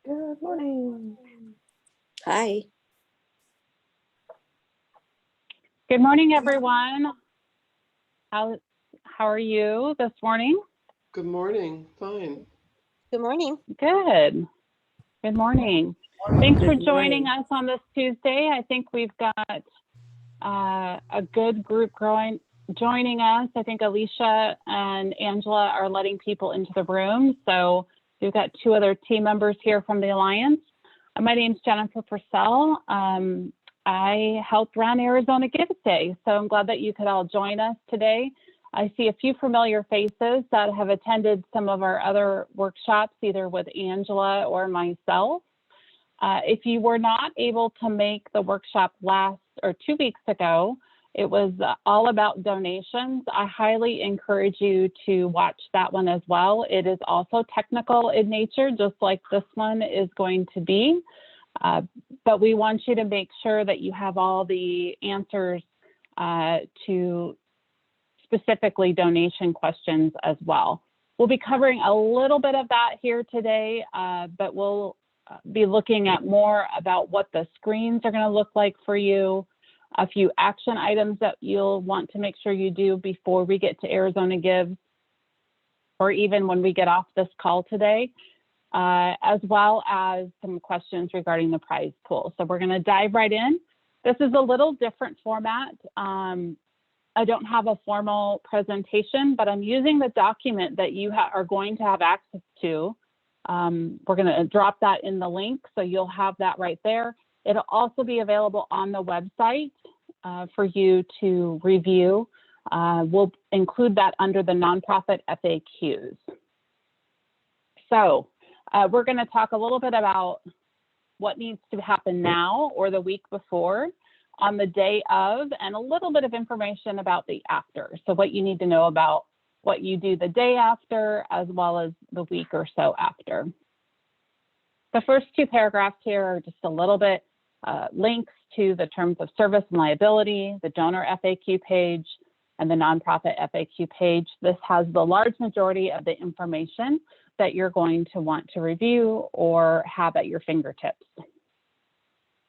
Good morning. Hi. Good morning, everyone. How are you this morning? Good morning. Fine. Good morning. Good. Good morning. Thanks for Good joining morning. us on this Tuesday. I think we've got a good group joining us. I think Alicia and Angela are letting people into the room. So we've got two other team members here from the Alliance. My name's Jennifer Purcell. I help run Arizona Give Day, so I'm glad that you could all join us today. I see a few familiar faces that have attended some of our other workshops, either with Angela or myself. If you were not able to make the workshop 2 weeks ago, it was all about donations. I highly encourage you to watch that one as well. It is also technical in nature, just like this one is going to be. But we want you to make sure that you have all the answers to specifically donation questions as well. We'll be covering a little bit of that here today, but we'll be looking at more about what the screens are going to look like for you, a few action items that you'll want to make sure you do before we get to Arizona Gives, or even when we get off this call today, as well as some questions regarding the prize pool. So we're going to dive right in. This is a little different format. I don't have a formal presentation, but I'm using the document that you are going to have access to. We're going to drop that in the link, so you'll have that right there. It'll also be available on the website for you to review. We'll include that under the nonprofit FAQs. So we're going to talk a little bit about what needs to happen now or the week before, on the day of, and a little bit of information about the after. So what you need to know about what you do the day after, as well as the week or so after. The first two paragraphs here are just a little bit links to the terms of service and liability, the donor FAQ page, and the nonprofit FAQ page. This has the large majority of the information that you're going to want to review or have at your fingertips.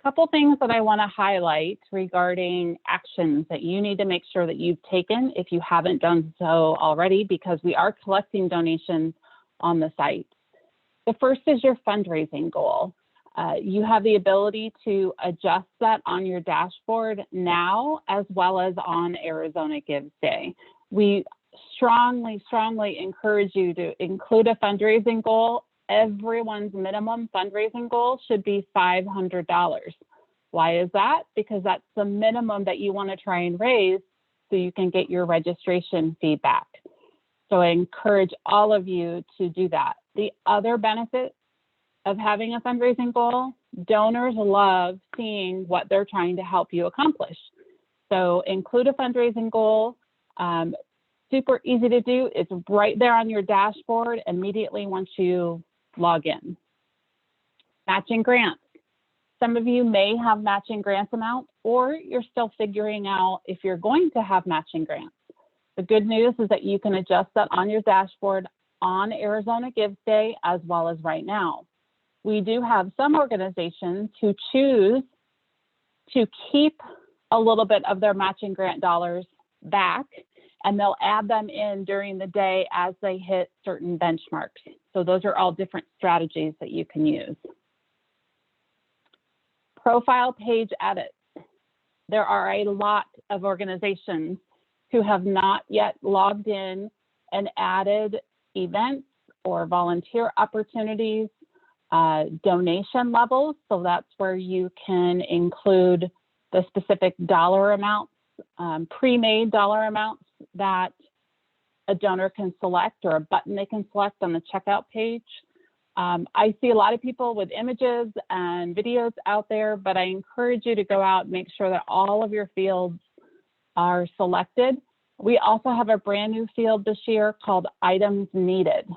Couple things that I want to highlight regarding actions that you need to make sure that you've taken if you haven't done so already, because we are collecting donations on the site. The first is your fundraising goal. You have the ability to adjust that on your dashboard now, as well as on Arizona Gives Day. We strongly encourage you to include a fundraising goal. Everyone's minimum fundraising goal should be $500. Why is that? Because that's the minimum that you want to try and raise so you can get your registration feedback. So I encourage all of you to do that. The other benefit of having a fundraising goal, donors love seeing what they're trying to help you accomplish. So include a fundraising goal. Super easy to do. It's right there on your dashboard immediately once you log in. Matching grants. Some of you may have matching grants amount, or you're still figuring out if you're going to have matching grants. The good news is that you can adjust that on your dashboard on Arizona Gives Day, as well as right now. We do have some organizations who choose to keep a little bit of their matching grant dollars back, and they'll add them in during the day as they hit certain benchmarks. So those are all different strategies that you can use. Profile page edits. There are a lot of organizations who have not yet logged in and added events or volunteer opportunities, donation levels. So that's where you can include the specific dollar amounts, pre-made dollar amounts that a donor can select, or a button they can select on the checkout page. I see a lot of people with images and videos out there, but I encourage you to go out and make sure that all of your fields are selected. We also have a brand new field this year called Items Needed.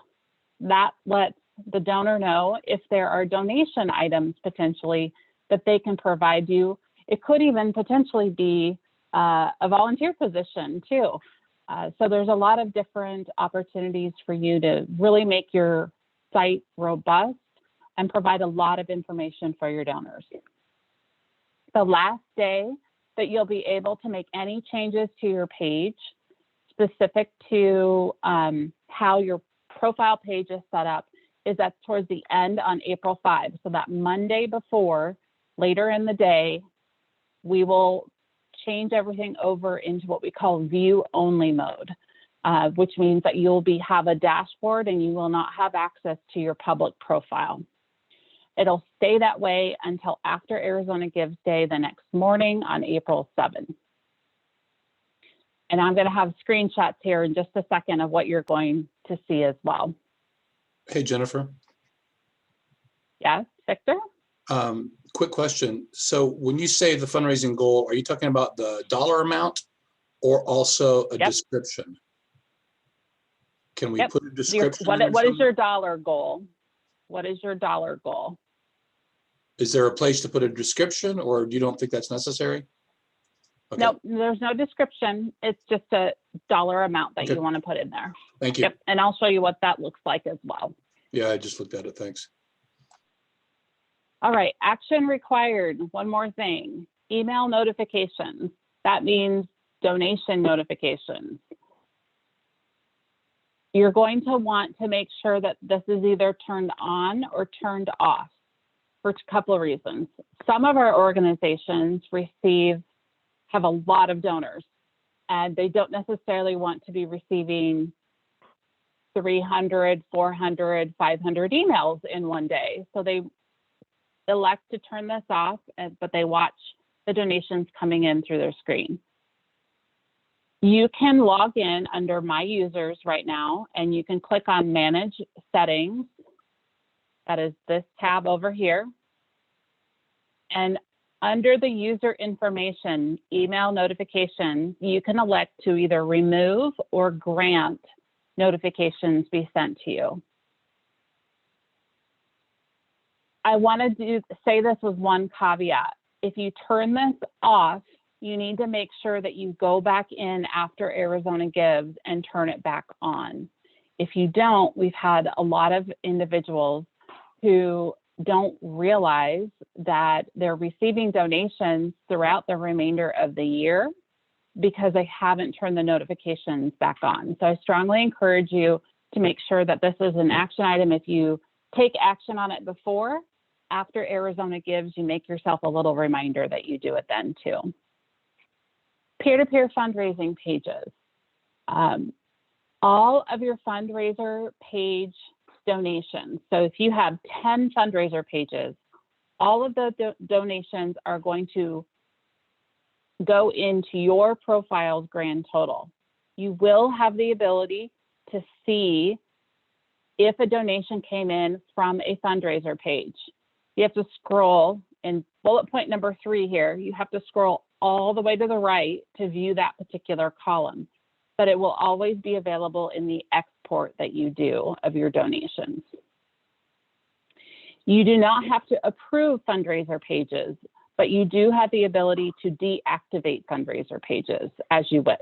That lets the donor know if there are donation items potentially that they can provide you. It could even potentially be a volunteer position too. So there's a lot of different opportunities for you to really make your site robust and provide a lot of information for your donors. The last day that you'll be able to make any changes to your page specific to how your profile page is set up is that towards the end on April 5. So that Monday before, later in the day, we will change everything over into what we call view only mode, which means that you'll have a dashboard and you will not have access to your public profile. It'll stay that way until after Arizona Gives Day the next morning on April 7th. And I'm going to have screenshots here in just a second of what you're going to see as well. Hey, Jennifer. Yes, Victor? Quick question. So when you say the fundraising goal, are you talking about the dollar amount or also a description? Can we put a description? What is your dollar goal? What is your dollar goal? Is there a place to put a description, or you don't think that's necessary? Okay. No, there's no description. It's just a dollar amount that you want to put in there. Thank you. Yep, and I'll show you what that looks like as well. Yeah, I just looked at it. Thanks. All right, action required. One more thing, email notifications. That means donation notifications. You're going to want to make sure that this is either turned on or turned off for a couple of reasons. Some of our organizations have a lot of donors, and they don't necessarily want to be receiving 300, 400, 500 emails in one day. So they elect to turn this off, but they watch the donations coming in through their screen. You can log in under My Users right now, and you can click on Manage Settings. That is this tab over here. And under the user information, email notification, you can elect to either remove or grant notifications be sent to you. I want to say this with one caveat. If you turn this off, you need to make sure that you go back in after Arizona Gives and turn it back on. If you don't, we've had a lot of individuals who don't realize that they're receiving donations throughout the remainder of the year because they haven't turned the notifications back on. So I strongly encourage you to make sure that this is an action item. If you take action on it before, after Arizona Gives, you make yourself a little reminder that you do it then too. Peer-to-peer fundraising pages. All of your fundraiser page donations. So if you have 10 fundraiser pages, all of the donations are going to go into your profile's grand total. You will have the ability to see if a donation came in from a fundraiser page. You have to scroll in bullet point number 3 here. You have to scroll all the way to the right to view that particular column, but it will always be available in the export that you do of your donations. You do not have to approve fundraiser pages, but you do have the ability to deactivate fundraiser pages as you wish.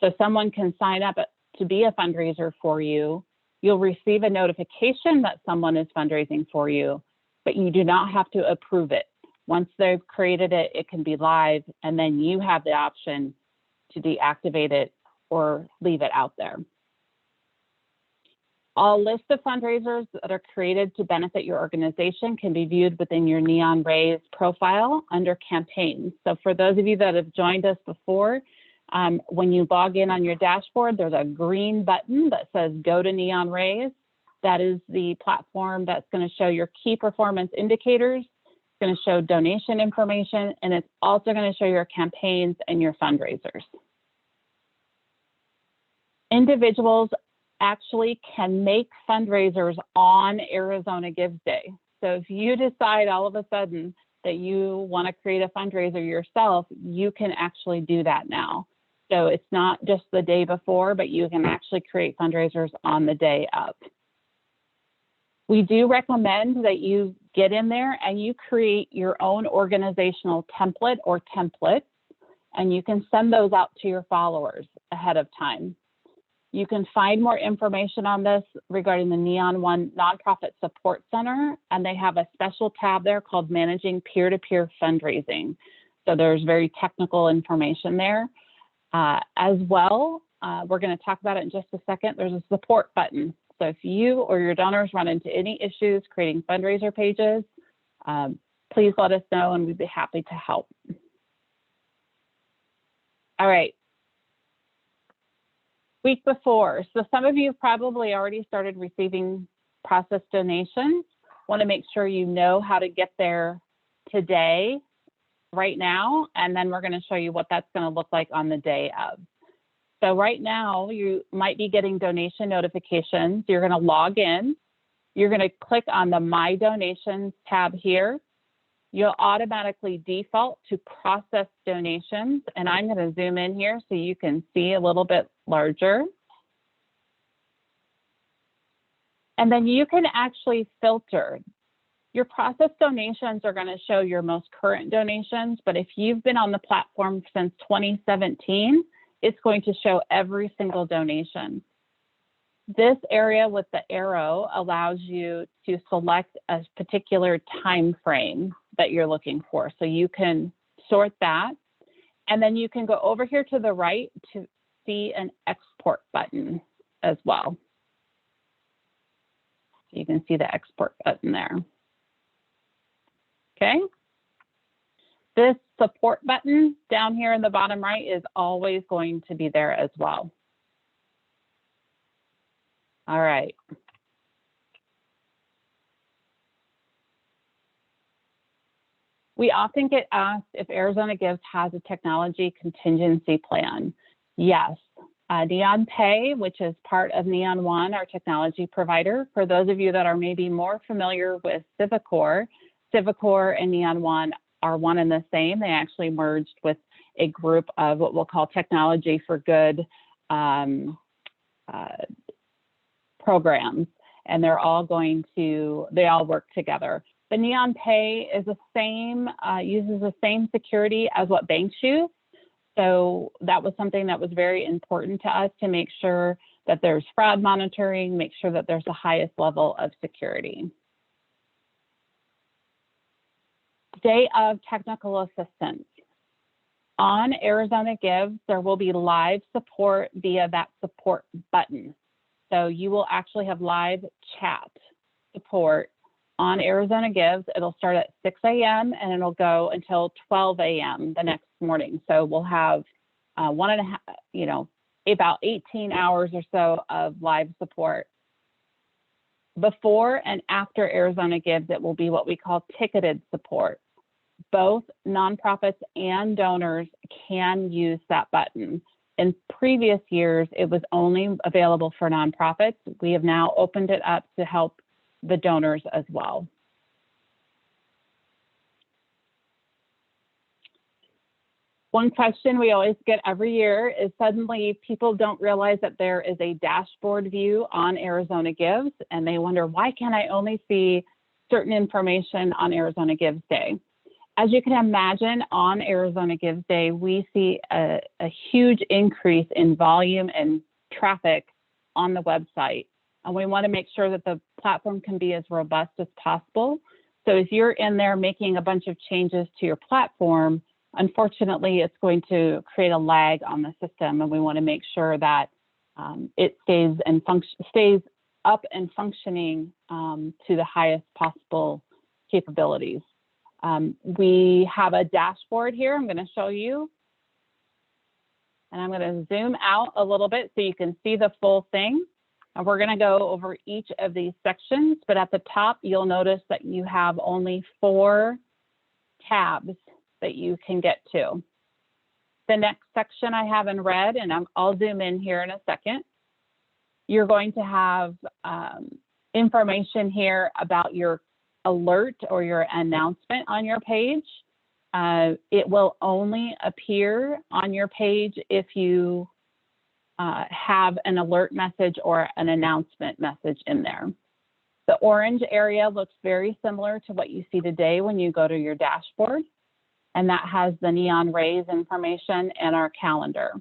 So someone can sign up to be a fundraiser for you. You'll receive a notification that someone is fundraising for you, but you do not have to approve it. Once they've created it, it can be live, and then you have the option to deactivate it or leave it out there. All lists of fundraisers that are created to benefit your organization can be viewed within your Neon Raise profile under campaigns. So for those of you that have joined us before, when you log in on your dashboard, there's a green button that says Go to Neon Raise. That is the platform that's going to show your key performance indicators. It's going to show donation information, and it's also going to show your campaigns and your fundraisers. Individuals actually can make fundraisers on Arizona Gives Day. So if you decide all of a sudden that you want to create a fundraiser yourself, you can actually do that now. So it's not just the day before, but you can actually create fundraisers on the day of. We do recommend that you get in there and you create your own organizational template or templates, and you can send those out to your followers ahead of time. You can find more information on this regarding the Neon One Nonprofit Support Center, and they have a special tab there called Managing Peer-to-Peer Fundraising. So there's very technical information there. As well, we're going to talk about it in just a second. There's a support button. So if you or your donors run into any issues creating fundraiser pages, please let us know and we'd be happy to help. All right. Week before. So some of you have probably already started receiving processed donations. Want to make sure you know how to get there today, right now, and then we're going to show you what that's going to look like on the day of. So right now, you might be getting donation notifications. You're going to log in. You're going to click on the My Donations tab here. You'll automatically default to process donations, and I'm going to zoom in here so you can see a little bit larger. And then you can actually filter. Your processed donations are going to show your most current donations, but if you've been on the platform since 2017, it's going to show every single donation. This area with the arrow allows you to select a particular time frame that you're looking for. So you can sort that, and then you can go over here to the right to see an export button as well. You can see the export button there. Okay. This support button down here in the bottom right is always going to be there as well. All right. We often get asked if Arizona Gives has a technology contingency plan. Yes. Neon Pay, which is part of Neon One, our technology provider. For those of you that are maybe more familiar with Civicor and Neon One are one and the same. They actually merged with a group of what we'll call Technology for Good programs, and they all work together. The Neon Pay is the same, uses the same security as what banks use. So that was something that was very important to us to make sure that there's fraud monitoring, make sure that there's the highest level of security. Day of technical assistance. On Arizona Gives, there will be live support via that support button. So you will actually have live chat support on Arizona Gives. It'll start at 6 a.m. and it'll go until 12 a.m. the next morning. So we'll have about 18 hours or so of live support. Before and after Arizona Gives, it will be what we call ticketed support. Both nonprofits and donors can use that button. In previous years, it was only available for nonprofits. We have now opened it up to help the donors as well. One question we always get every year is suddenly people don't realize that there is a dashboard view on Arizona Gives, and they wonder, why can I only see certain information on Arizona Gives Day? As you can imagine, on Arizona Gives Day, we see a huge increase in volume and traffic on the website. And we want to make sure that the platform can be as robust as possible. So if you're in there making a bunch of changes to your platform, unfortunately, it's going to create a lag on the system. And we want to make sure that it stays up and functioning to the highest possible capabilities. We have a dashboard here. I'm going to show you. And I'm going to zoom out a little bit so you can see the full thing. And we're going to go over each of these sections. But at the top, you'll notice that you have only 4 tabs that you can get to. The next section I have in red, and I'll zoom in here in a second. You're going to have information here about your alert or your announcement on your page. It will only appear on your page if you have an alert message or an announcement message in there. The orange area looks very similar to what you see today when you go to your dashboard, and that has the neon rays information and our calendar.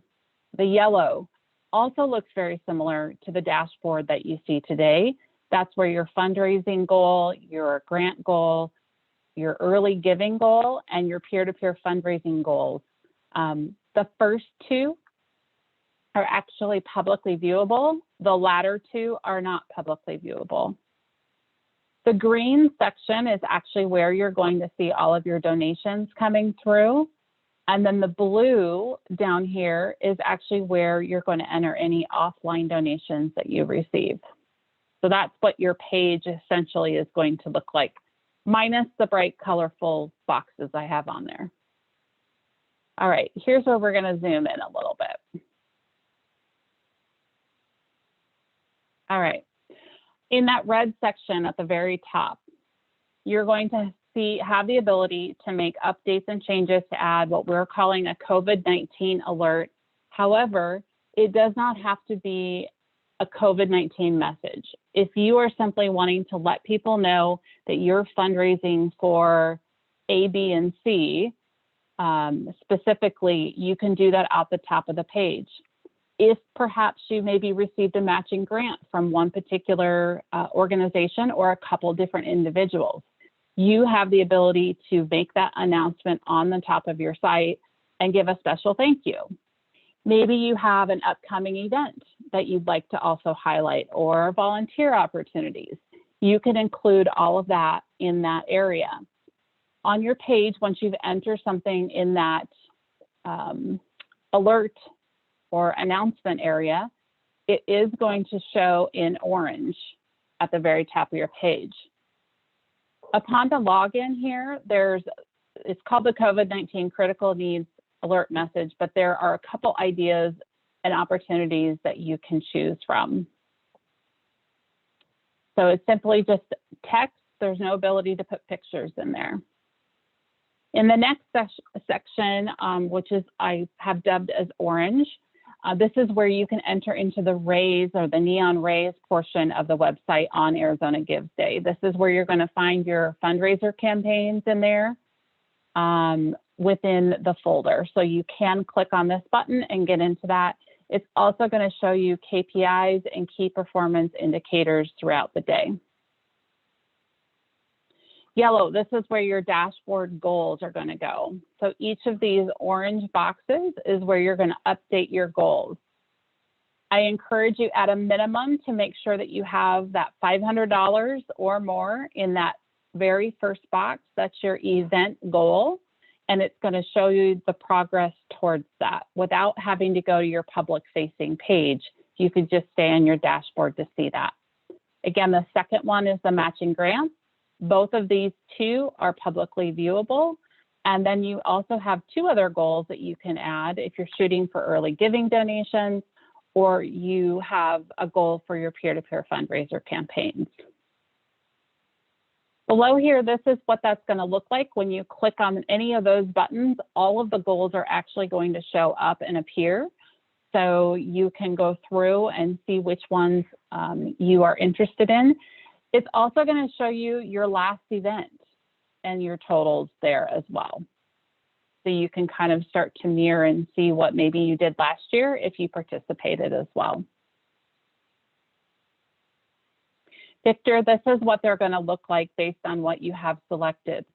The yellow also looks very similar to the dashboard that you see today. That's where your fundraising goal, your grant goal, your early giving goal, and your peer-to-peer fundraising goals. The first two are actually publicly viewable. The latter two are not publicly viewable. The green section is actually where you're going to see all of your donations coming through. And then the blue down here is actually where you're going to enter any offline donations that you receive. So that's what your page essentially is going to look like, minus the bright, colorful boxes I have on there. All right, here's where we're going to zoom in a little bit. All right, in that red section at the very top, you're going to have the ability to make updates and changes to add what we're calling a COVID-19 alert. However, it does not have to be a COVID-19 message. If you are simply wanting to let people know that you're fundraising for A, B, and C, specifically, you can do that at the top of the page. If perhaps you maybe received a matching grant from one particular organization or a couple different individuals, you have the ability to make that announcement on the top of your site and give a special thank you. Maybe you have an upcoming event that you'd like to also highlight, or volunteer opportunities. You can include all of that in that area. On your page, once you've entered something in that alert or announcement area, it is going to show in orange at the very top of your page. Upon the login here, it's called the COVID-19 Critical Needs Alert message, but there are a couple ideas and opportunities that you can choose from. So it's simply just text. There's no ability to put pictures in there. In the next section, which is I have dubbed as orange, this is where you can enter into the raise or the neon raise portion of the website on Arizona Gives Day. This is where you're going to find your fundraiser campaigns in there within the folder. So you can click on this button and get into that. It's also going to show you KPIs and key performance indicators throughout the day. Yellow, this is where your dashboard goals are going to go. So each of these orange boxes is where you're going to update your goals. I encourage you at a minimum to make sure that you have that $500 or more in that very first box. That's your event goal. And it's going to show you the progress towards that without having to go to your public facing page. You could just stay on your dashboard to see that. Again, the second one is the matching grants. Both of these two are publicly viewable. And then you also have two other goals that you can add if you're shooting for early giving donations, or you have a goal for your peer-to-peer fundraiser campaigns. Below here, this is what that's going to look like when you click on any of those buttons. All of the goals are actually going to show up and appear. So you can go through and see which ones you are interested in. It's also going to show you your last event and your totals there as well. So you can kind of start to mirror and see what maybe you did last year if you participated as well. Victor, this is what they're going to look like based on what you have selected.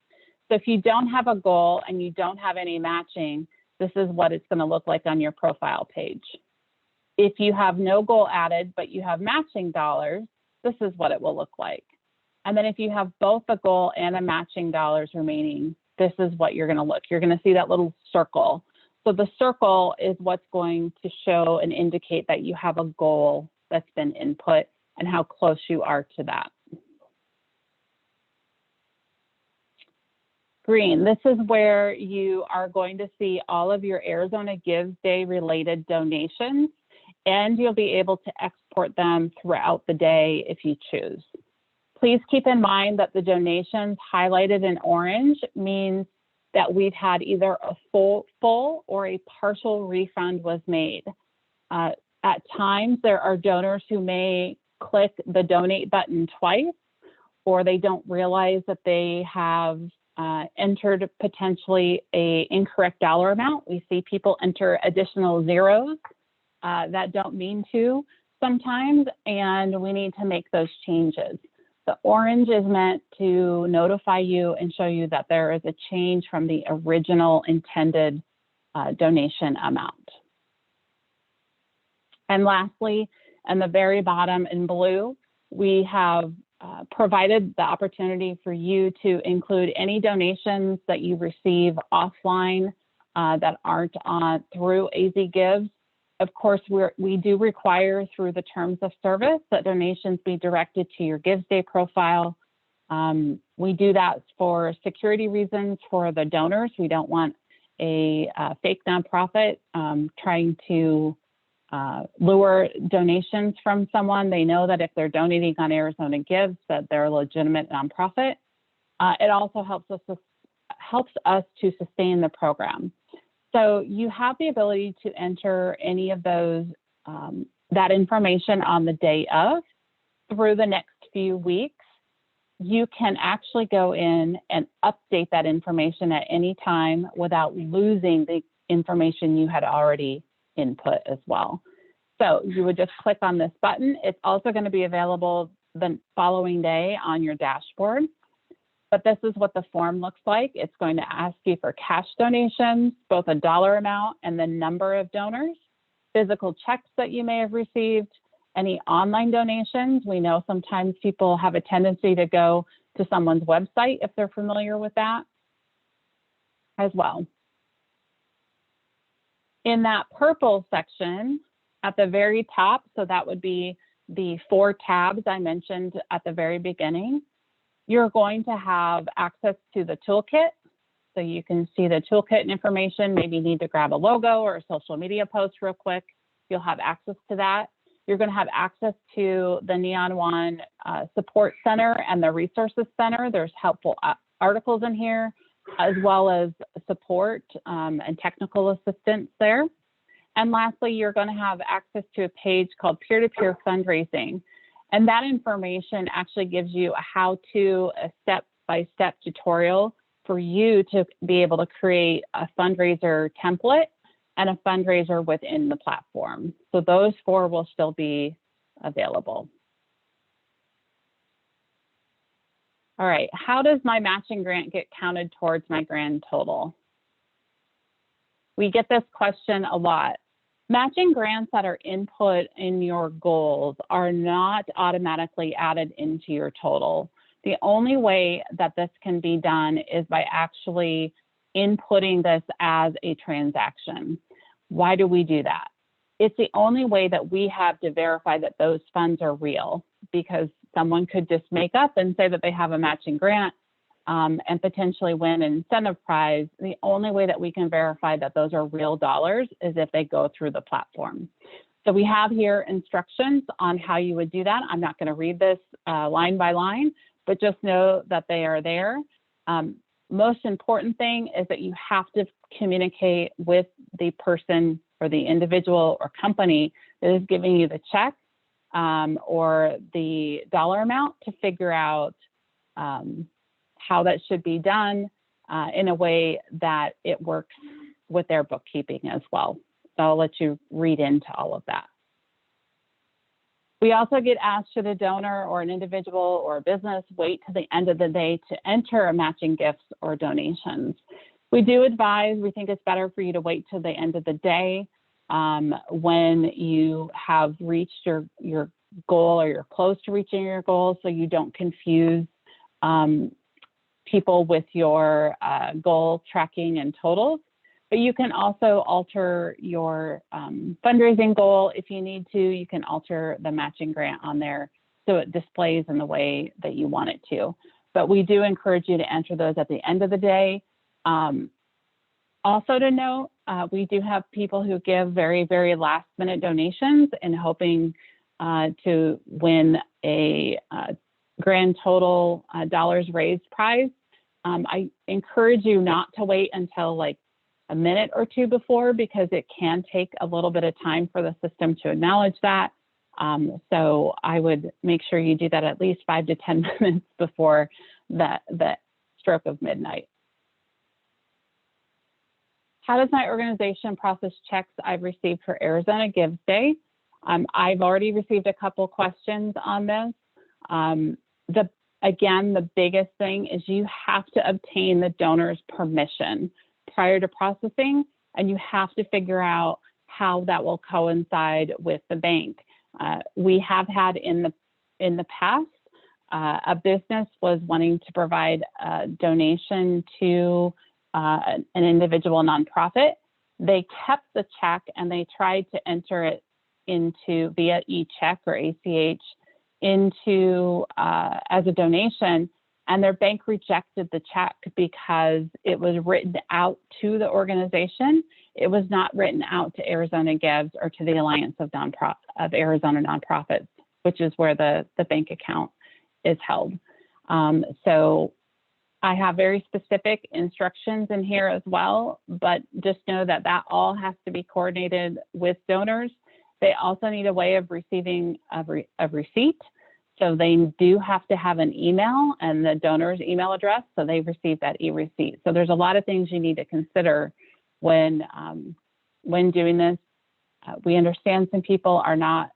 So if you don't have a goal and you don't have any matching, this is what it's going to look like on your profile page. If you have no goal added, but you have matching dollars, this is what it will look like. And then if you have both a goal and a matching dollars remaining, this is what you're going to look. You're going to see that little circle. So the circle is what's going to show and indicate that you have a goal that's been input and how close you are to that. Green, this is where you are going to see all of your Arizona Gives Day related donations, and you'll be able to export them throughout the day if you choose. Please keep in mind that the donations highlighted in orange means that we've had either a full or a partial refund was made. At times, there are donors who may click the donate button twice, or they don't realize that they have entered potentially an incorrect dollar amount. We see people enter additional zeros that don't mean to sometimes, and we need to make those changes. The orange is meant to notify you and show you that there is a change from the original intended donation amount. And lastly, in the very bottom in blue, we have provided the opportunity for you to include any donations that you receive offline that aren't through AZ Gives. Of course, we do require through the terms of service that donations be directed to your Gives Day profile. We do that for security reasons for the donors. We don't want a fake nonprofit trying to lure donations from someone. They know that if they're donating on Arizona Gives, that they're a legitimate nonprofit. It also helps us to sustain the program. So you have the ability to enter any of those, that information on the day of. Through the next few weeks, you can actually go in and update that information at any time without losing the information you had already input as well. So you would just click on this button. It's also going to be available the following day on your dashboard. But this is what the form looks like. It's going to ask you for cash donations, both a dollar amount and the number of donors, physical checks that you may have received, any online donations. We know sometimes people have a tendency to go to someone's website if they're familiar with that as well. In that purple section at the very top, so that would be the 4 tabs I mentioned at the very beginning, you're going to have access to the toolkit. So you can see the toolkit information, maybe need to grab a logo or a social media post real quick. You'll have access to that. You're going to have access to the Neon One Support Center and the Resources Center. There's helpful articles in here, as well as support and technical assistance there. And lastly, you're going to have access to a page called Peer-to-Peer Fundraising. And that information actually gives you a how-to, a step-by-step tutorial for you to be able to create a fundraiser template and a fundraiser within the platform. So those 4 will still be available. All right, how does my matching grant get counted towards my grand total? We get this question a lot. Matching grants that are input in your goals are not automatically added into your total. The only way that this can be done is by actually inputting this as a transaction. Why do we do that? It's the only way that we have to verify that those funds are real, because someone could just make up and say that they have a matching grant and potentially win an incentive prize. The only way that we can verify that those are real dollars is if they go through the platform. So we have here instructions on how you would do that. I'm not going to read this line by line, but just know that they are there. Most important thing is that you have to communicate with the person or the individual or company that is giving you the check or the dollar amount to figure out how that should be done in a way that it works with their bookkeeping as well. So I'll let you read into all of that. We also get asked, should a donor or an individual or a business wait to the end of the day to enter matching gifts or donations? We do advise, we think it's better for you to wait till the end of the day when you have reached your goal or you're close to reaching your goal, so you don't confuse people with your goal tracking and totals. But you can also alter your fundraising goal if you need to. You can alter the matching grant on there so it displays in the way that you want it to. But we do encourage you to enter those at the end of the day. Also to note, we do have people who give very, very last minute donations and hoping to win a grand total dollars raised prize. I encourage you not to wait until like a minute or two before, because it can take a little bit of time for the system to acknowledge that. So I would make sure you do that at least 5 to 10 minutes before the stroke of midnight. How does my organization process checks I've received for Arizona Gives Day? I've already received a couple questions on this. Again, the biggest thing is you have to obtain the donor's permission prior to processing, and you have to figure out how that will coincide with the bank. We have had in the past, a business was wanting to provide a donation to an individual nonprofit. They kept the check and they tried to enter it into via e-check or ACH into as a donation, and their bank rejected the check because it was written out to the organization. It was not written out to Arizona Gives or to the Alliance of Arizona Nonprofits, which is where the bank account is held. So I have very specific instructions in here as well, but just know that that all has to be coordinated with donors. They also need a way of receiving a receipt. So they do have to have an email and the donor's email address, so they receive that e-receipt. So there's a lot of things you need to consider when doing this. We understand some people are not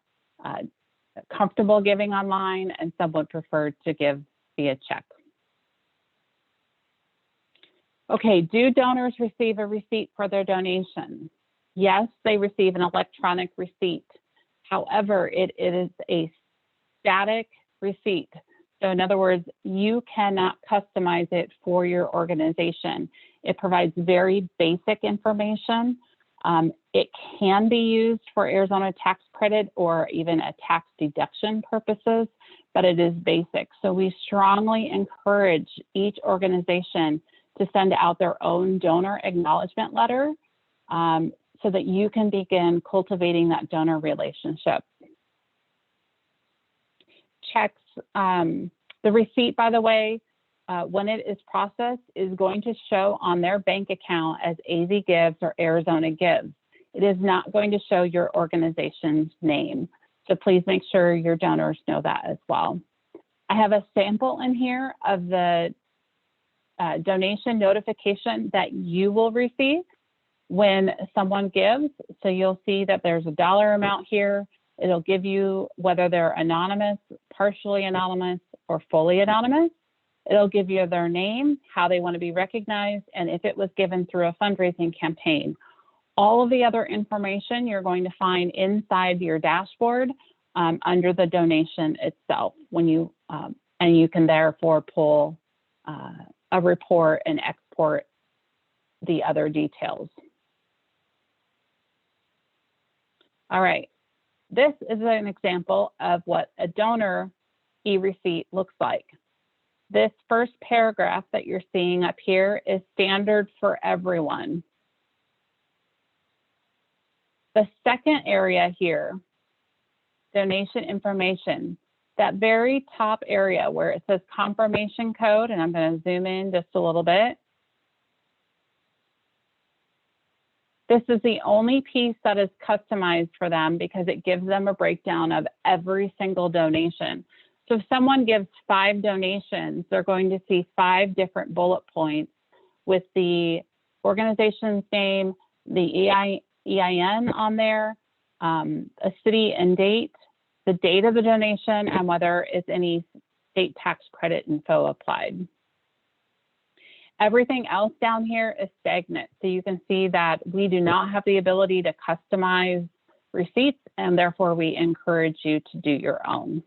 comfortable giving online, and some would prefer to give via check. Okay, do donors receive a receipt for their donation? Yes, they receive an electronic receipt. However, it is a static receipt. So in other words, you cannot customize it for your organization. It provides very basic information. It can be used for Arizona tax credit or even a tax deduction purposes, but it is basic. So we strongly encourage each organization to send out their own donor acknowledgement letter so that you can begin cultivating that donor relationship. Checks, the receipt, by the way, when it is processed, is going to show on their bank account as AZ Gives or Arizona Gives. It is not going to show your organization's name. So please make sure your donors know that as well. I have a sample in here of the donation notification that you will receive when someone gives. So you'll see that there's a dollar amount here. It'll give you whether they're anonymous, partially anonymous, or fully anonymous. It'll give you their name, how they want to be recognized, and if it was given through a fundraising campaign. All of the other information you're going to find inside your dashboard under the donation itself. When you and you can therefore pull a report and export the other details. All right, this is an example of what a donor e-receipt looks like. This first paragraph that you're seeing up here is standard for everyone. The second area here, donation information, that very top area where it says confirmation code, and I'm going to zoom in just a little bit. This is the only piece that is customized for them because it gives them a breakdown of every single donation. So if someone gives 5 donations, they're going to see 5 different bullet points with the organization's name, the EIN on there, a city and date, the date of the donation, and whether it's any state tax credit info applied. Everything else down here is stagnant. So you can see that we do not have the ability to customize receipts, and therefore we encourage you to do your own.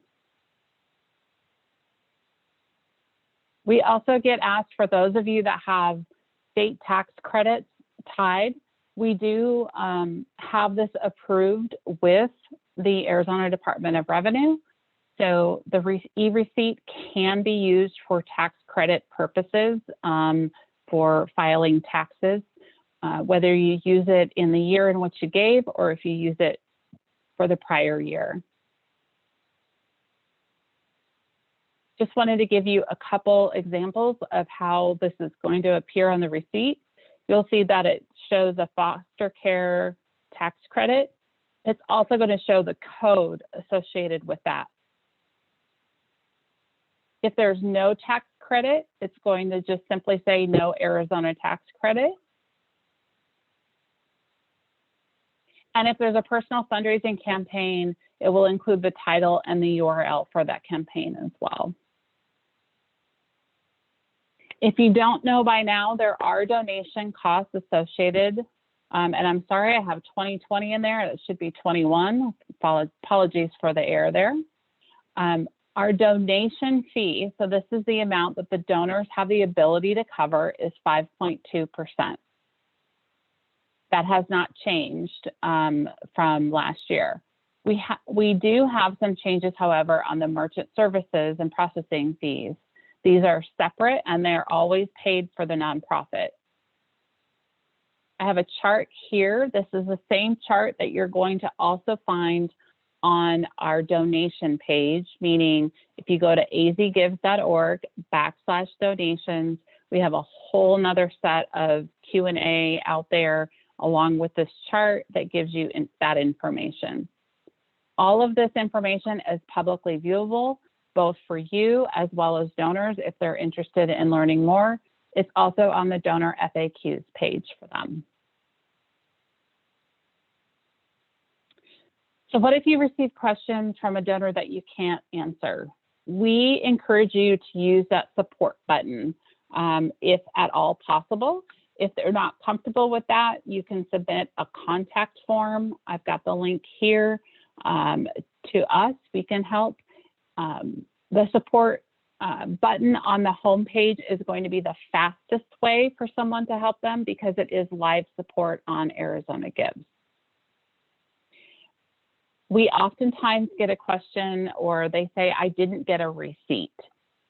We also get asked, for those of you that have state tax credits tied, we do have this approved with the Arizona Department of Revenue. So the e-receipt can be used for tax credit purposes for filing taxes, whether you use it in the year in which you gave or if you use it for the prior year. Just wanted to give you a couple examples of how this is going to appear on the receipt. You'll see that it shows a foster care tax credit. It's also going to show the code associated with that. If there's no tax credit, it's going to just simply say no Arizona tax credit. And if there's a personal fundraising campaign, it will include the title and the URL for that campaign as well. If you don't know by now, there are donation costs associated. And I'm sorry, I have 2020 in there. It should be 21. Apologies for the error there. Our donation fee, so this is the amount that the donors have the ability to cover, is 5.2%. That has not changed from last year. We do have some changes, however, on the merchant services and processing fees. These are separate and they're always paid for the nonprofit. I have a chart here. This is the same chart that you're going to also find on our donation page, meaning if you go to azgives.org/donations, we have a whole nother set of Q&A out there along with this chart that gives you that information. All of this information is publicly viewable, both for you as well as donors if they're interested in learning more. It's also on the donor FAQs page for them. So what if you receive questions from a donor that you can't answer? We encourage you to use that support button if at all possible. If they're not comfortable with that, you can submit a contact form. I've got the link here to us. We can help. The support button on the home page is going to be the fastest way for someone to help them because it is live support on Arizona Gives. We oftentimes get a question or they say, I didn't get a receipt.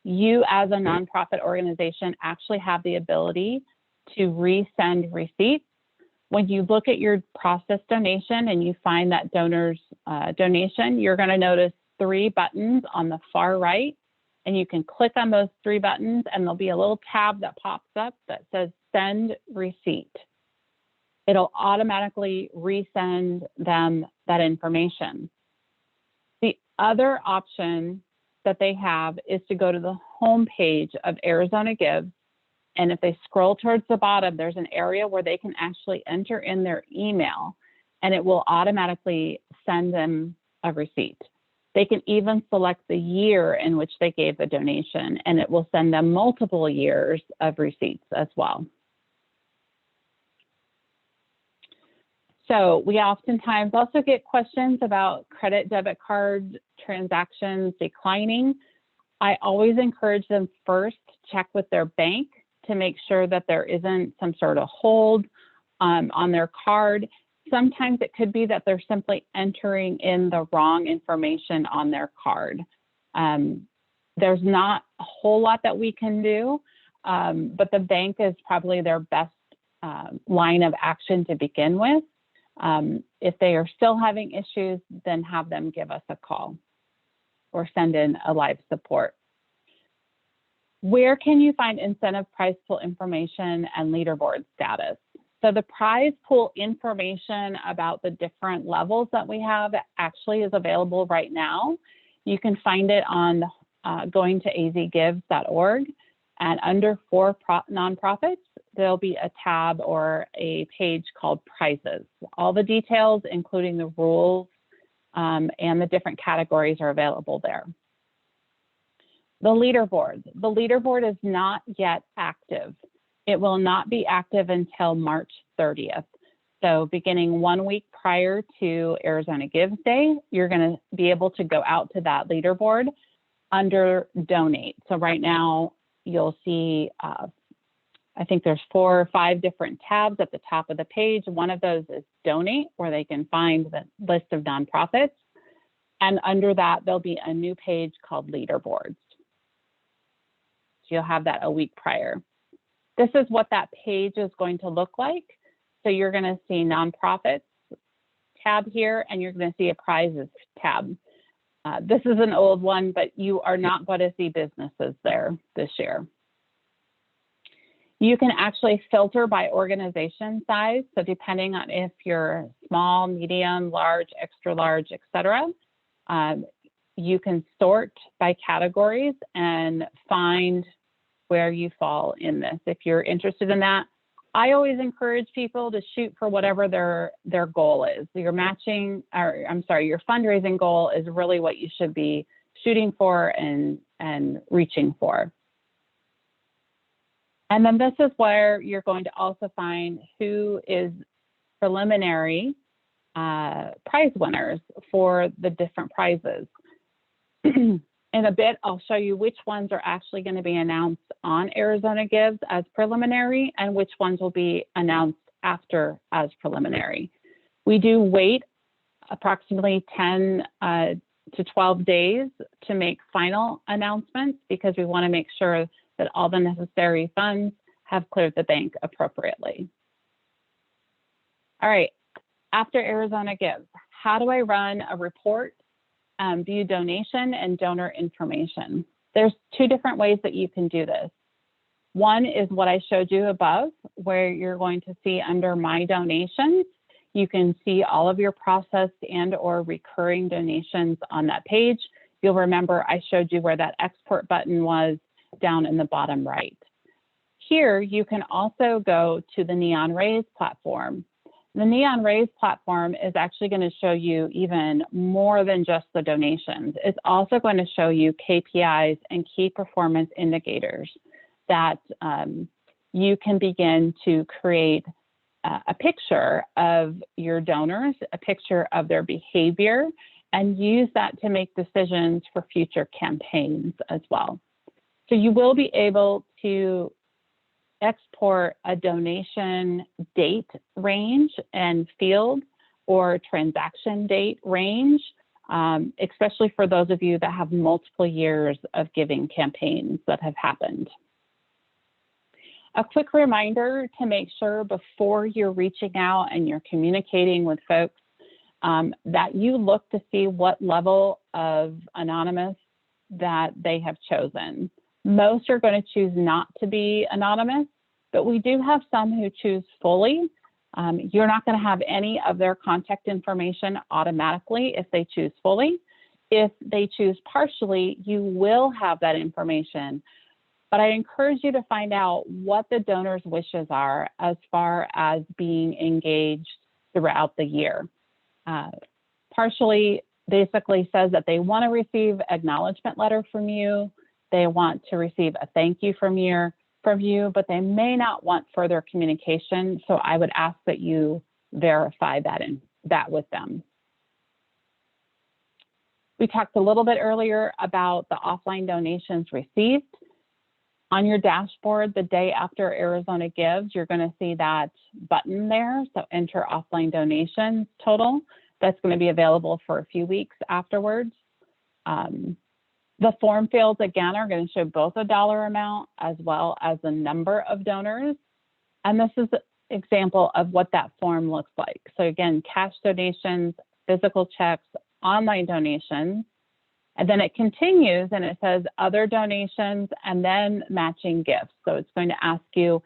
You as a nonprofit organization actually have the ability to resend receipts. When you look at your process donation and you find that donor's donation, you're going to notice 3 buttons on the far right, and you can click on those 3 buttons and there'll be a little tab that pops up that says send receipt. It'll automatically resend them that information. The other option that they have is to go to the home page of Arizona Gives, and if they scroll towards the bottom, there's an area where they can actually enter in their email and it will automatically send them a receipt. They can even select the year in which they gave the donation and it will send them multiple years of receipts as well. So we oftentimes also get questions about credit debit card transactions declining. I always encourage them first to check with their bank to make sure that there isn't some sort of hold on their card. Sometimes it could be that they're simply entering in the wrong information on their card. There's not a whole lot that we can do, but the bank is probably their best line of action to begin with. If they are still having issues, then have them give us a call or send in a live support. Where can you find incentive prize pool information and leaderboard status? So the prize pool information about the different levels that we have actually is available right now. You can find it on going to azgives.org, and under for nonprofits, there'll be a tab or a page called prizes. All the details, including the rules and the different categories, are available there. The leaderboard is not yet active. It will not be active until March 30th. So beginning 1 week prior to Arizona Gives Day, you're going to be able to go out to that leaderboard under donate. So right now you'll see, I think there's 4 or 5 different tabs at the top of the page. One of those is donate, where they can find the list of nonprofits. And under that, there'll be a new page called leaderboards. So you'll have that a week prior. This is what that page is going to look like. So you're going to see nonprofits tab here, and you're going to see a prizes tab. This is an old one, but you are not going to see businesses there this year. You can actually filter by organization size. So depending on if you're small, medium, large, extra large, etc., you can sort by categories and find where you fall in this. If you're interested in that, I always encourage people to shoot for whatever their goal is. Your matching, or I'm sorry, your fundraising goal is really what you should be shooting for and reaching for. And then this is where you're going to also find who is preliminary prize winners for the different prizes. In a bit, I'll show you which ones are actually going to be announced on Arizona Gives as preliminary and which ones will be announced after as preliminary. We do wait approximately 10 to 12 days to make final announcements because we want to make sure that all the necessary funds have cleared the bank appropriately. All right, after Arizona Gives, how do I run a report? View donation and donor information. There's two different ways that you can do this. One is what I showed you above, where you're going to see under My Donations, you can see all of your processed and or recurring donations on that page. You'll remember I showed you where that export button was down in the bottom right. Here, you can also go to the Neon Raise platform. The Neon Raise platform is actually going to show you even more than just the donations. It's also going to show you KPIs and key performance indicators that you can begin to create a picture of your donors, a picture of their behavior, and use that to make decisions for future campaigns as well. So you will be able to export a donation date range and field or transaction date range, especially for those of you that have multiple years of giving campaigns that have happened. A quick reminder to make sure before you're reaching out and you're communicating with folks that you look to see what level of anonymous that they have chosen. Most are going to choose not to be anonymous, but we do have some who choose fully. You're not going to have any of their contact information automatically if they choose fully. If they choose partially, you will have that information. But I encourage you to find out what the donor's wishes are as far as being engaged throughout the year. Partially basically says that they want to receive acknowledgement letter from you. They want to receive a thank you from you, but they may not want further communication. So I would ask that you verify that with them. We talked a little bit earlier about the offline donations received. On your dashboard, the day after Arizona Gives, you're going to see that button there. So enter offline donations total. That's going to be available for a few weeks afterwards. The form fields, again, are going to show both a dollar amount as well as the number of donors. And this is an example of what that form looks like. So again, cash donations, physical checks, online donations, and then it continues and it says other donations and then matching gifts. So it's going to ask you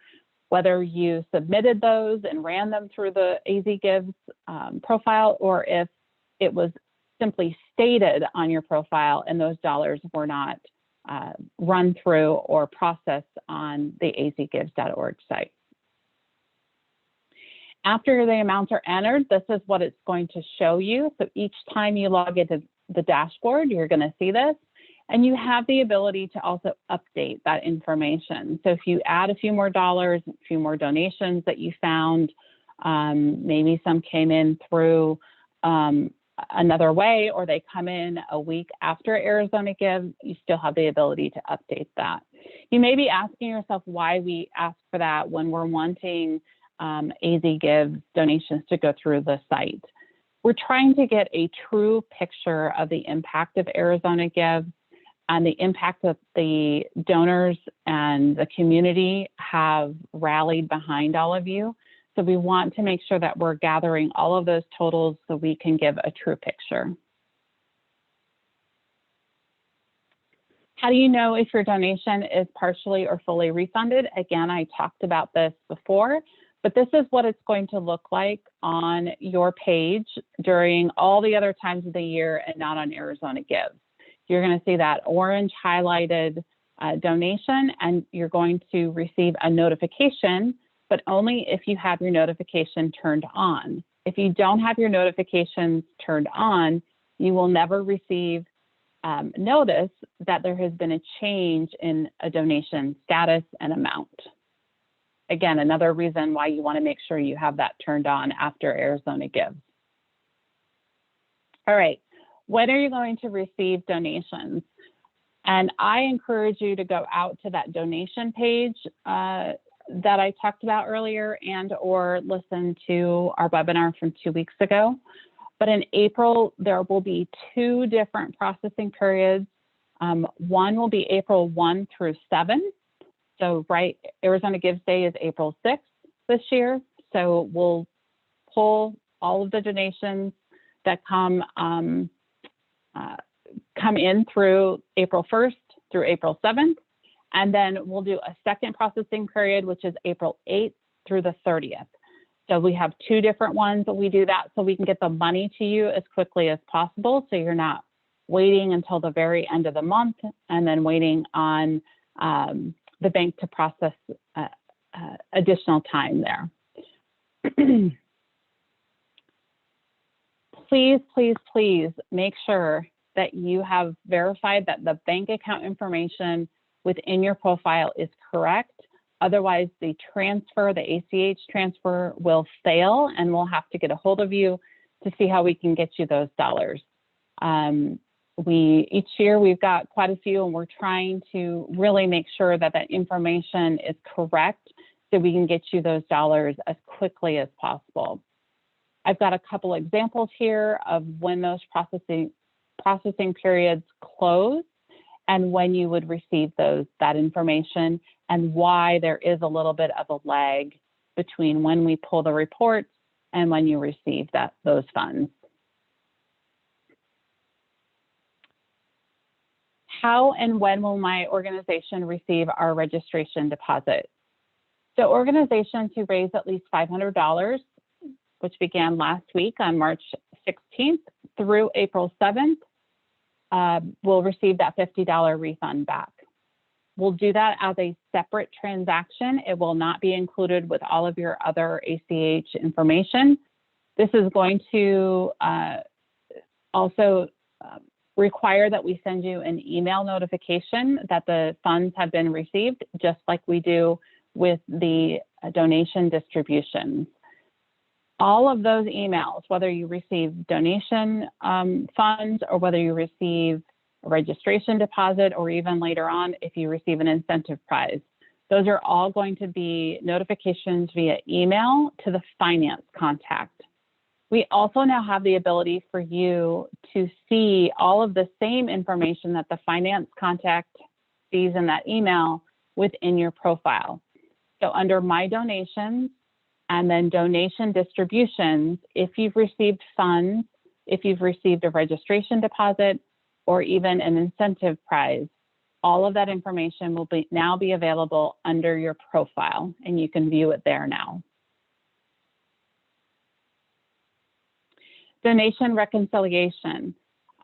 whether you submitted those and ran them through the AZ Gives profile, or if it was simply stated on your profile and those dollars were not run through or processed on the azgives.org site. After the amounts are entered, this is what it's going to show you. So each time you log into the dashboard, you're going to see this, and you have the ability to also update that information. So if you add a few more dollars, a few more donations that you found, maybe some came in through another way, or they come in a week after Arizona Gives, you still have the ability to update that. You may be asking yourself why we ask for that when we're wanting AZ Gives donations to go through the site. We're trying to get a true picture of the impact of Arizona Gives and the impact that the donors and the community have rallied behind all of you. So we want to make sure that we're gathering all of those totals so we can give a true picture. How do you know if your donation is partially or fully refunded? Again, I talked about this before, but this is what it's going to look like on your page during all the other times of the year and not on Arizona Gives. You're going to see that orange highlighted donation, and you're going to receive a notification but only if you have your notification turned on. If you don't have your notifications turned on, you will never receive notice that there has been a change in a donation status and amount. Again, another reason why you want to make sure you have that turned on after Arizona Gives. All right, when are you going to receive donations? And I encourage you to go out to that donation page that I talked about earlier and or listen to our webinar from 2 weeks ago. But in April, there will be 2 different processing periods. One will be April 1 through 7. So Arizona Gives Day is April 6th this year. So we'll pull all of the donations that come in through April 1st through April 7th. And then we'll do a second processing period, which is April 8th through the 30th. So we have 2 different ones, but we do that so we can get the money to you as quickly as possible. So you're not waiting until the very end of the month and then waiting on the bank to process additional time there. Please, please, please make sure that you have verified that the bank account information within your profile is correct. Otherwise, the transfer, the ACH transfer will fail and we'll have to get a hold of you to see how we can get you those dollars. Each year we've got quite a few and we're trying to really make sure that that information is correct so we can get you those dollars as quickly as possible. I've got a couple examples here of when those processing periods close and when you would receive that information and why there is a little bit of a lag between when we pull the reports and when you receive those funds. How and when will my organization receive our registration deposit? So organizations who raise at least $500, which began last week on March 16th through April 7th, will receive that $50 refund back. We'll do that as a separate transaction. It will not be included with all of your other ACH information. This is going to also require that we send you an email notification that the funds have been received, just like we do with the donation distributions. All of those emails, whether you receive donation funds or whether you receive a registration deposit or even later on if you receive an incentive prize, those are all going to be notifications via email to the finance contact. We also now have the ability for you to see all of the same information that the finance contact sees in that email within your profile. So under My Donations and then Donation Distributions, if you've received funds, if you've received a registration deposit, or even an incentive prize, all of that information will now be available under your profile, and you can view it there now. Donation reconciliation.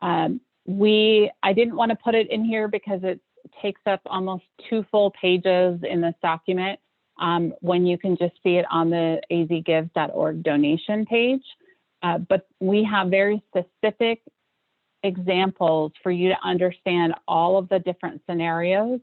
I didn't want to put it in here because it takes up almost 2 full pages in this document when you can just see it on the azgives.org donation page. But we have very specific examples for you to understand all of the different scenarios,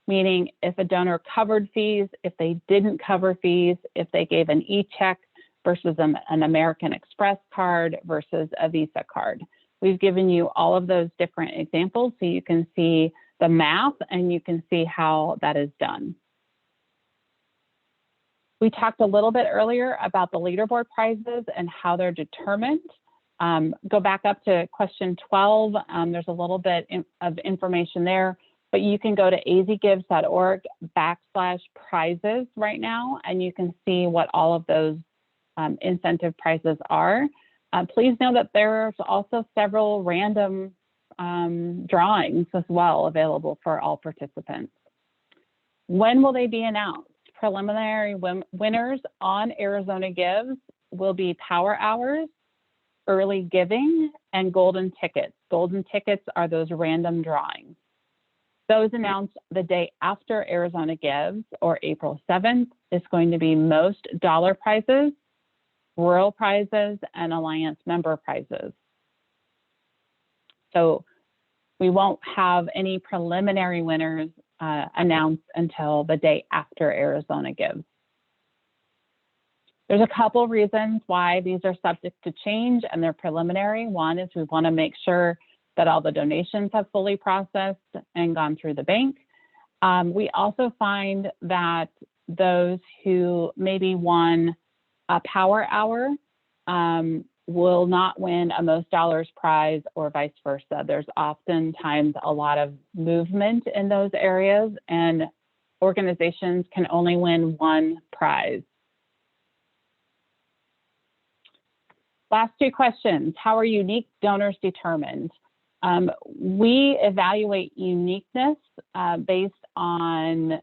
meaning if a donor covered fees, if they didn't cover fees, if they gave an e-check versus an American Express card versus a Visa card. We've given you all of those different examples so you can see the math and you can see how that is done. We talked a little bit earlier about the leaderboard prizes and how they're determined. Go back up to question 12. There's a little bit of information there, but you can go to azgives.org/prizes right now, and you can see what all of those incentive prizes are. Please know that there's also several random drawings as well available for all participants. When will they be announced? Preliminary winners on Arizona Gives will be Power Hours, Early Giving, and Golden Tickets. Golden Tickets are those random drawings. Those announced the day after Arizona Gives, or April 7th, is going to be most dollar prizes, rural prizes, and Alliance member prizes. So we won't have any preliminary winners announced until the day after Arizona gives. There's a couple reasons why these are subject to change and they're preliminary. One is we want to make sure that all the donations have fully processed and gone through the bank. We also find that those who maybe won a power hour will not win a most dollars prize or vice versa. There's oftentimes a lot of movement in those areas and organizations can only win one prize. Last two questions. How are unique donors determined? We evaluate uniqueness based on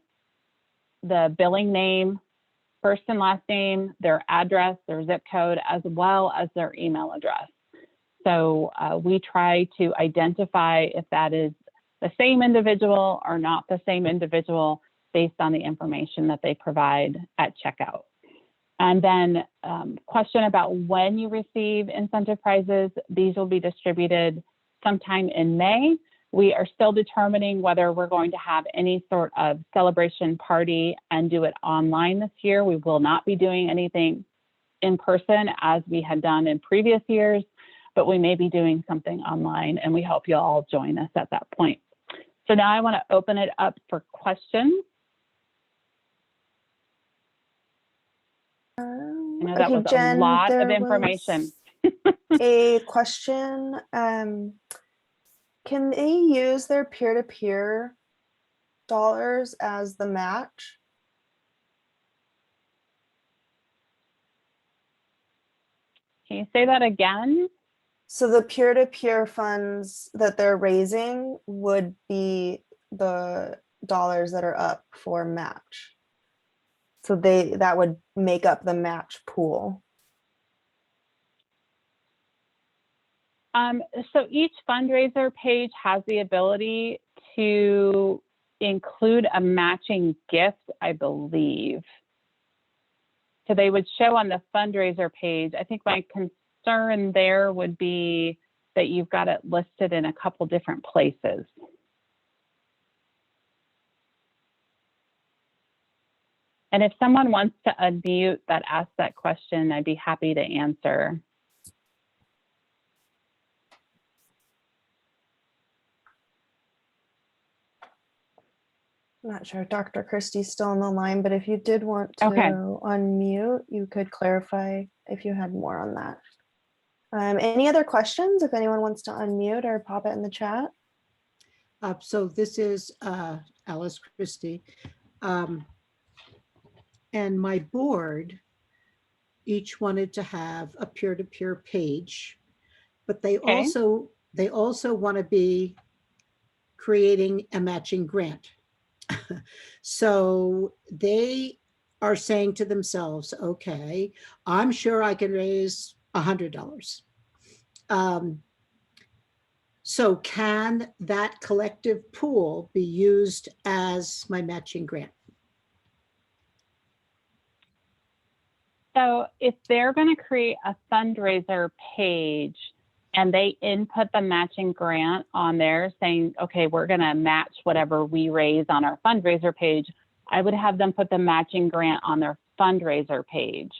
the billing name, first and last name, their address, their zip code, as well as their email address. So we try to identify if that is the same individual or not the same individual based on the information that they provide at checkout. And then question about when you receive incentive prizes, these will be distributed sometime in May. We are still determining whether we're going to have any sort of celebration party and do it online this year. We will not be doing anything in person as we had done in previous years, but we may be doing something online and we hope you'll all join us at that point. So now I want to open it up for questions. I know that was Jen, a lot of there information. a question. Can they use their peer-to-peer dollars as the match? Can you say that again? So the peer-to-peer funds that they're raising would be the dollars that are up for match. So that would make up the match pool. So each fundraiser page has the ability to include a matching gift, I believe. So they would show on the fundraiser page. I think my concern there would be that you've got it listed in a couple different places. And if someone wants to unmute that asked that question, I'd be happy to answer. I'm not sure if Dr. Christie's still on the line, but if you did want to unmute, you could clarify if you had more on that. Any other questions? If anyone wants to unmute or pop it in the chat. So this is Alice Christie. And my board each wanted to have a peer-to-peer page, but they also want to be creating a matching grant. So they are saying to themselves, okay, I'm sure I can raise $100. So can that collective pool be used as my matching grant? So if they're going to create a fundraiser page and they input the matching grant on there saying, okay, we're going to match whatever we raise on our fundraiser page, I would have them put the matching grant on their fundraiser page.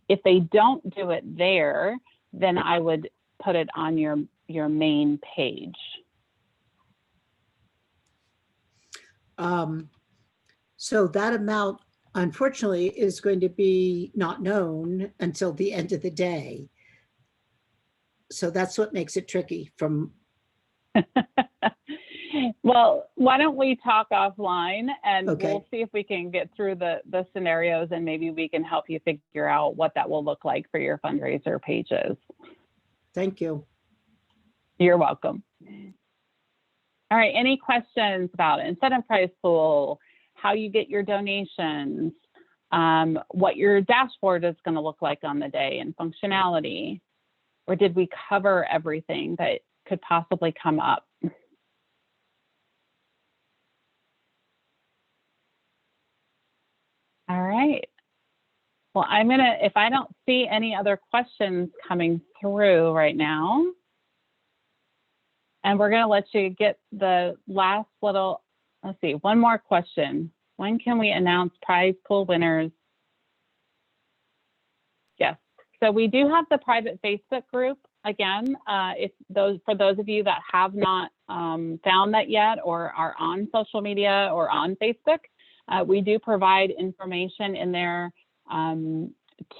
If they don't do it there, then I would put it on your main page. So that amount, unfortunately, is going to be not known until the end of the day. So that's what makes it tricky from. Well, why don't we talk offline and Okay. we'll see if we can get through the scenarios and maybe we can help you figure out what that will look like for your fundraiser pages. Thank you. You're welcome. All right, any questions about incentive prize pool, how you get your donations, what your dashboard is going to look like on the day and functionality? Or did we cover everything that could possibly come up? All right, Well, if I don't see any other questions coming through right now, and we're gonna let you get the last little, let's see, one more question. When can we announce prize pool winners? Yes, so we do have the private Facebook group. Again, for those of you that have not found that yet or are on social media or on Facebook, we do provide information in there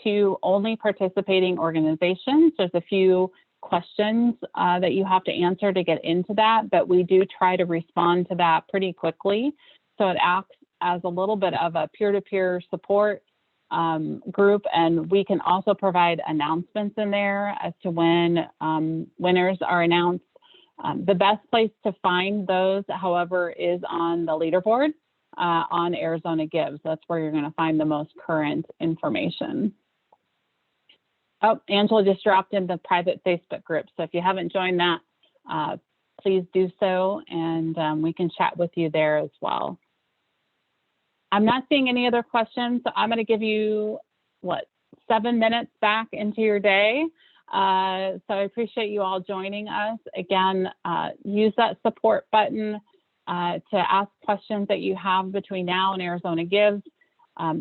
to only participating organizations. There's a few questions that you have to answer to get into that, but we do try to respond to that pretty quickly. So it acts as a little bit of a peer-to-peer support group, and we can also provide announcements in there as to when winners are announced. The best place to find those, however, is on the leaderboard on Arizona Gives. That's where you're going to find the most current information. Oh, Angela just dropped in the private Facebook group. So if you haven't joined that, please do so, and we can chat with you there as well. I'm not seeing any other questions, so I'm going to give you, 7 minutes back into your day. So I appreciate you all joining us. Again, use that support button to ask questions that you have between now and Arizona Gives.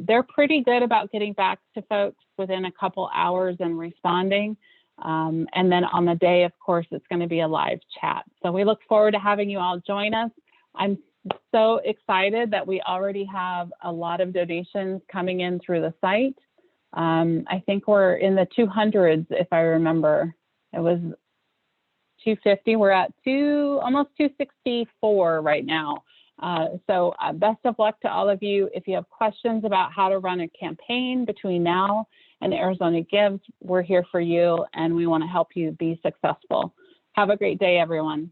They're pretty good about getting back to folks within a couple hours and responding. And then on the day, of course, it's going to be a live chat. So we look forward to having you all join us. I'm so excited that we already have a lot of donations coming in through the site. I think we're in the 200s, if I remember. It was 250. We're at almost 264 right now. So best of luck to all of you. If you have questions about how to run a campaign between now and Arizona Gives, we're here for you, and we want to help you be successful. Have a great day, everyone.